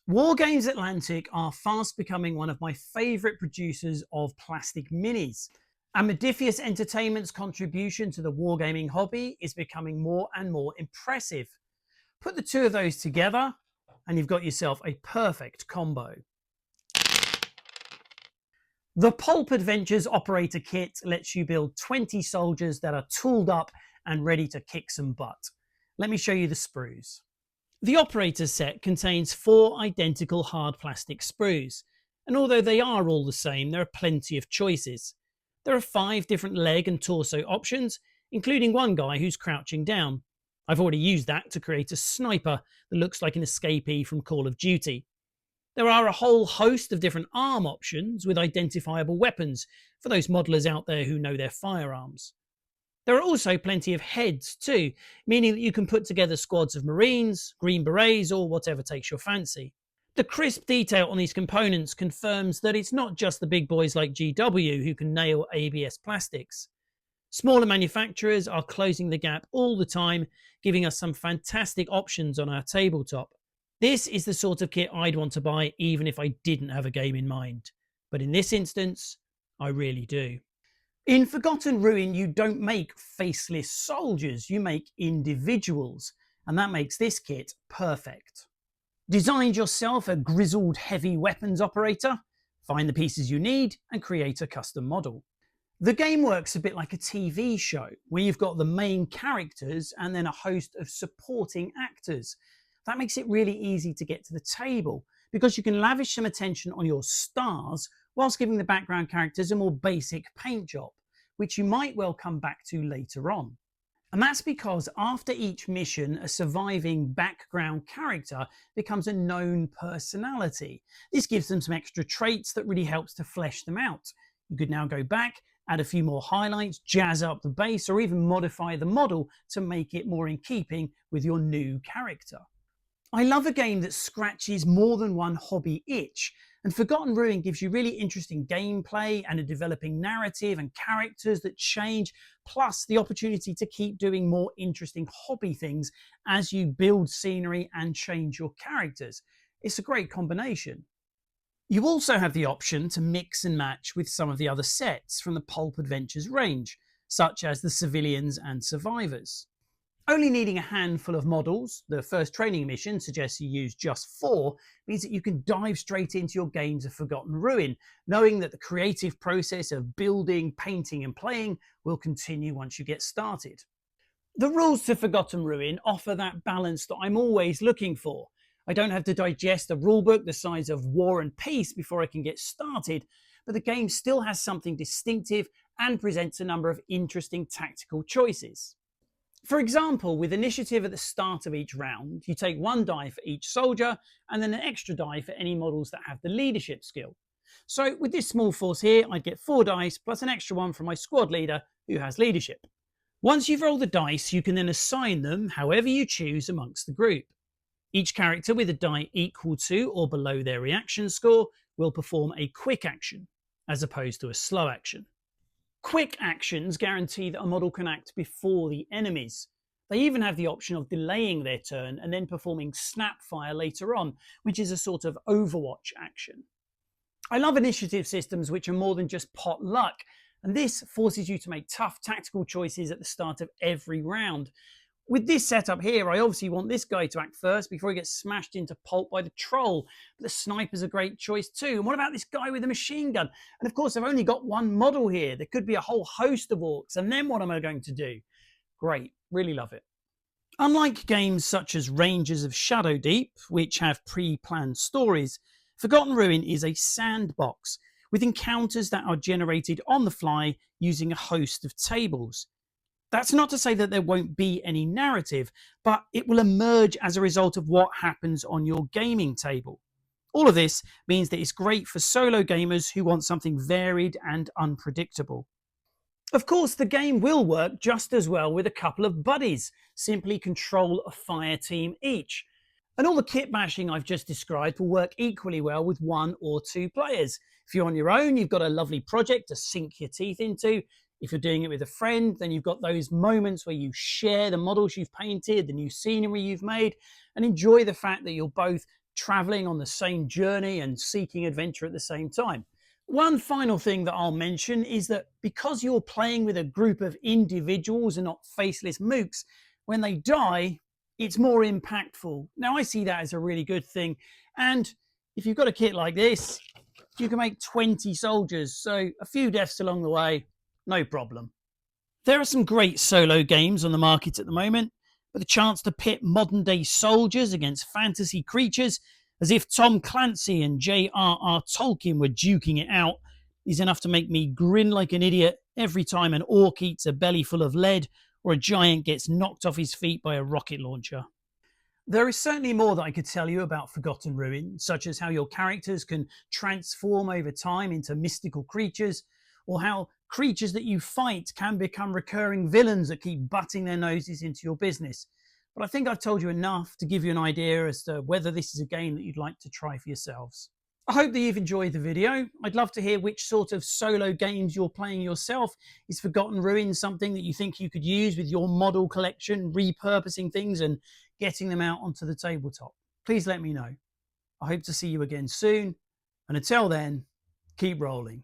Wargames Atlantic are fast becoming one of my favourite producers of plastic minis. And Modifius Entertainment's contribution to the wargaming hobby is becoming more and more impressive. Put the two of those together and you've got yourself a perfect combo. The Pulp Adventures Operator Kit lets you build 20 soldiers that are tooled up and ready to kick some butt. Let me show you the sprues. The Operator set contains 4 identical hard plastic sprues, and although they are all the same, there are plenty of choices. There are 5 different leg and torso options, including one guy who's crouching down. I've already used that to create a sniper that looks like an escapee from Call of Duty. There are a whole host of different arm options with identifiable weapons for those modelers out there who know their firearms. There are also plenty of heads too, meaning that you can put together squads of Marines, Green Berets, or whatever takes your fancy. The crisp detail on these components confirms that it's not just the big boys like GW who can nail ABS plastics. Smaller manufacturers are closing the gap all the time, giving us some fantastic options on our tabletop. This is the sort of kit I'd want to buy even if I didn't have a game in mind. But in this instance, I really do. In Forgotten Ruin, you don't make faceless soldiers, you make individuals, and that makes this kit perfect. Design yourself a grizzled heavy weapons operator, find the pieces you need, and create a custom model. The game works a bit like a TV show, where you've got the main characters and then a host of supporting actors. That makes it really easy to get to the table, because you can lavish some attention on your stars whilst giving the background characters a more basic paint job, which you might well come back to later on. And that's because after each mission, a surviving background character becomes a known personality. This gives them some extra traits that really helps to flesh them out. You could now go back, add a few more highlights, jazz up the base, or even modify the model to make it more in keeping with your new character. I love a game that scratches more than one hobby itch, and Forgotten Ruin gives you really interesting gameplay and a developing narrative and characters that change, plus the opportunity to keep doing more interesting hobby things as you build scenery and change your characters. It's a great combination. You also have the option to mix and match with some of the other sets from the Pulp Adventures range, such as the Civilians and Survivors. Only needing a handful of models, the first training mission suggests you use just 4, means that you can dive straight into your games of Forgotten Ruin, knowing that the creative process of building, painting and playing will continue once you get started. The rules to Forgotten Ruin offer that balance that I'm always looking for. I don't have to digest a rulebook the size of War and Peace before I can get started, but the game still has something distinctive and presents a number of interesting tactical choices. For example, with initiative at the start of each round, you take 1 die for each soldier and then an extra die for any models that have the leadership skill. So with this small force here, I'd get 4 dice plus an extra one from my squad leader who has leadership. Once you've rolled the dice, you can then assign them however you choose amongst the group. Each character with a die equal to or below their reaction score will perform a quick action, as opposed to a slow action. Quick actions guarantee that a model can act before the enemies. They even have the option of delaying their turn and then performing snap fire later on, which is a sort of Overwatch action. I love initiative systems which are more than just pot luck, and this forces you to make tough tactical choices at the start of every round. With this setup here, I obviously want this guy to act first before he gets smashed into pulp by the troll. But the sniper's a great choice too. And what about this guy with the machine gun? And of course, I've only got 1 model here. There could be a whole host of orcs. And then what am I going to do? Great, really love it. Unlike games such as Rangers of Shadow Deep, which have pre-planned stories, Forgotten Ruin is a sandbox with encounters that are generated on the fly using a host of tables. That's not to say that there won't be any narrative, but it will emerge as a result of what happens on your gaming table. All of this means that it's great for solo gamers who want something varied and unpredictable. Of course, the game will work just as well with a couple of buddies. Simply control a fire team each. And all the kit bashing I've just described will work equally well with 1 or 2 players. If you're on your own, you've got a lovely project to sink your teeth into. If you're doing it with a friend, then you've got those moments where you share the models you've painted, the new scenery you've made, and enjoy the fact that you're both traveling on the same journey and seeking adventure at the same time. One final thing that I'll mention is that because you're playing with a group of individuals and not faceless mooks, when they die, it's more impactful. Now, I see that as a really good thing. And if you've got a kit like this, you can make 20 soldiers. So a few deaths along the way, no problem. There are some great solo games on the market at the moment, but the chance to pit modern day soldiers against fantasy creatures as if Tom Clancy and J.R.R. Tolkien were duking it out is enough to make me grin like an idiot every time an orc eats a belly full of lead or a giant gets knocked off his feet by a rocket launcher. There is certainly more that I could tell you about Forgotten Ruin, such as how your characters can transform over time into mystical creatures, or how creatures that you fight can become recurring villains that keep butting their noses into your business. But I think I've told you enough to give you an idea as to whether this is a game that you'd like to try for yourselves. I hope that you've enjoyed the video. I'd love to hear which sort of solo games you're playing yourself. Is Forgotten Ruins something that you think you could use with your model collection, repurposing things and getting them out onto the tabletop? Please let me know. I hope to see you again soon. And until then, keep rolling.